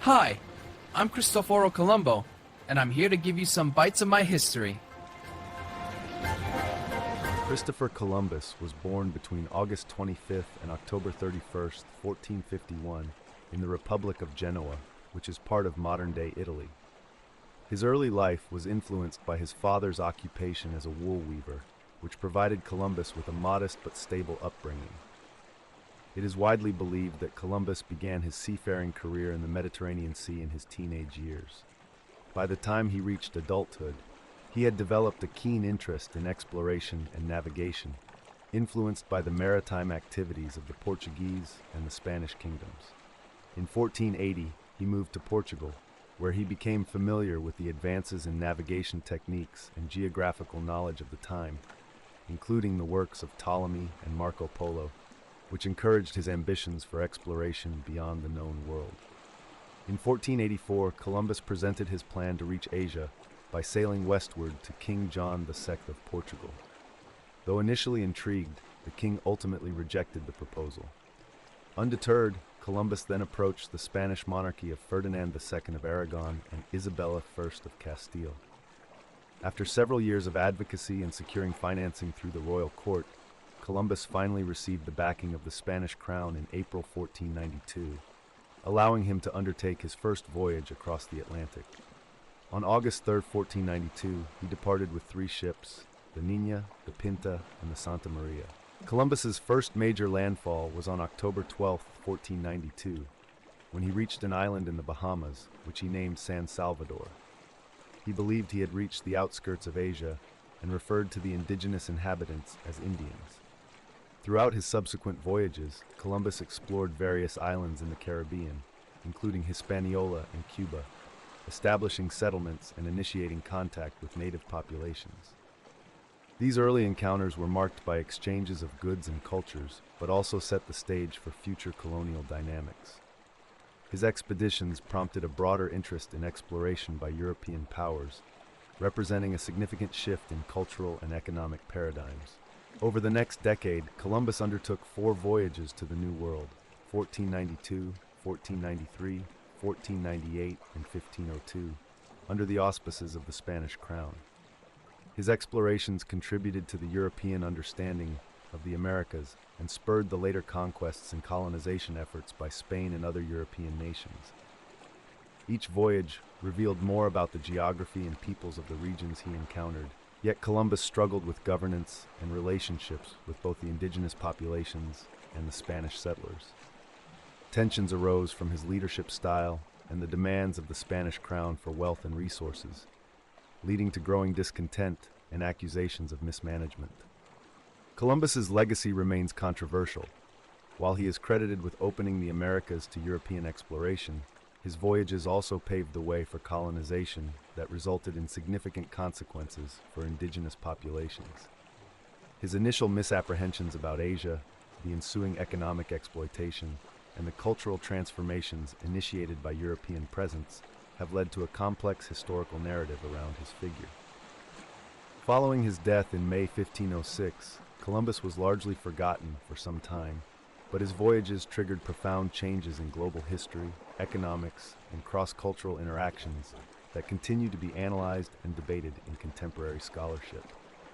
Hi, I'm Cristoforo Colombo, and I'm here to give you some bites of my history. Christopher Columbus was born between August 25th and October 31st, 1451, in the Republic of Genoa, which is part of modern-day Italy. His early life was influenced by his father's occupation as a wool weaver, which provided Columbus with a modest but stable upbringing. It is widely believed that Columbus began his seafaring career in the Mediterranean Sea in his teenage years. By the time he reached adulthood, he had developed a keen interest in exploration and navigation, influenced by the maritime activities of the Portuguese and the Spanish kingdoms. In 1480, he moved to Portugal, where he became familiar with the advances in navigation techniques and geographical knowledge of the time, including the works of Ptolemy and Marco Polo, which encouraged his ambitions for exploration beyond the known world. In 1484, Columbus presented his plan to reach Asia by sailing westward to King John II of Portugal. Though initially intrigued, the king ultimately rejected the proposal. Undeterred, Columbus then approached the Spanish monarchy of Ferdinand II of Aragon and Isabella I of Castile. After several years of advocacy and securing financing through the royal court, Columbus finally received the backing of the Spanish crown in April 1492, allowing him to undertake his first voyage across the Atlantic. On August 3, 1492, he departed with 3 ships, the Niña, the Pinta, and the Santa Maria. Columbus's first major landfall was on October 12, 1492, when he reached an island in the Bahamas, which he named San Salvador. He believed he had reached the outskirts of Asia and referred to the indigenous inhabitants as Indians. Throughout his subsequent voyages, Columbus explored various islands in the Caribbean, including Hispaniola and Cuba, establishing settlements and initiating contact with native populations. These early encounters were marked by exchanges of goods and cultures, but also set the stage for future colonial dynamics. His expeditions prompted a broader interest in exploration by European powers, representing a significant shift in cultural and economic paradigms. Over the next decade, Columbus undertook 4 voyages to the New World, 1492, 1493, 1498, and 1502, under the auspices of the Spanish crown. His explorations contributed to the European understanding of the Americas and spurred the later conquests and colonization efforts by Spain and other European nations. Each voyage revealed more about the geography and peoples of the regions he encountered, yet Columbus struggled with governance and relationships with both the indigenous populations and the Spanish settlers. Tensions arose from his leadership style and the demands of the Spanish crown for wealth and resources, leading to growing discontent and accusations of mismanagement. Columbus's legacy remains controversial. While he is credited with opening the Americas to European exploration, his voyages also paved the way for colonization that resulted in significant consequences for indigenous populations. His initial misapprehensions about Asia, the ensuing economic exploitation, and the cultural transformations initiated by European presence have led to a complex historical narrative around his figure. Following his death in May 1506, Columbus was largely forgotten for some time, but his voyages triggered profound changes in global history, economics, and cross-cultural interactions that continue to be analyzed and debated in contemporary scholarship.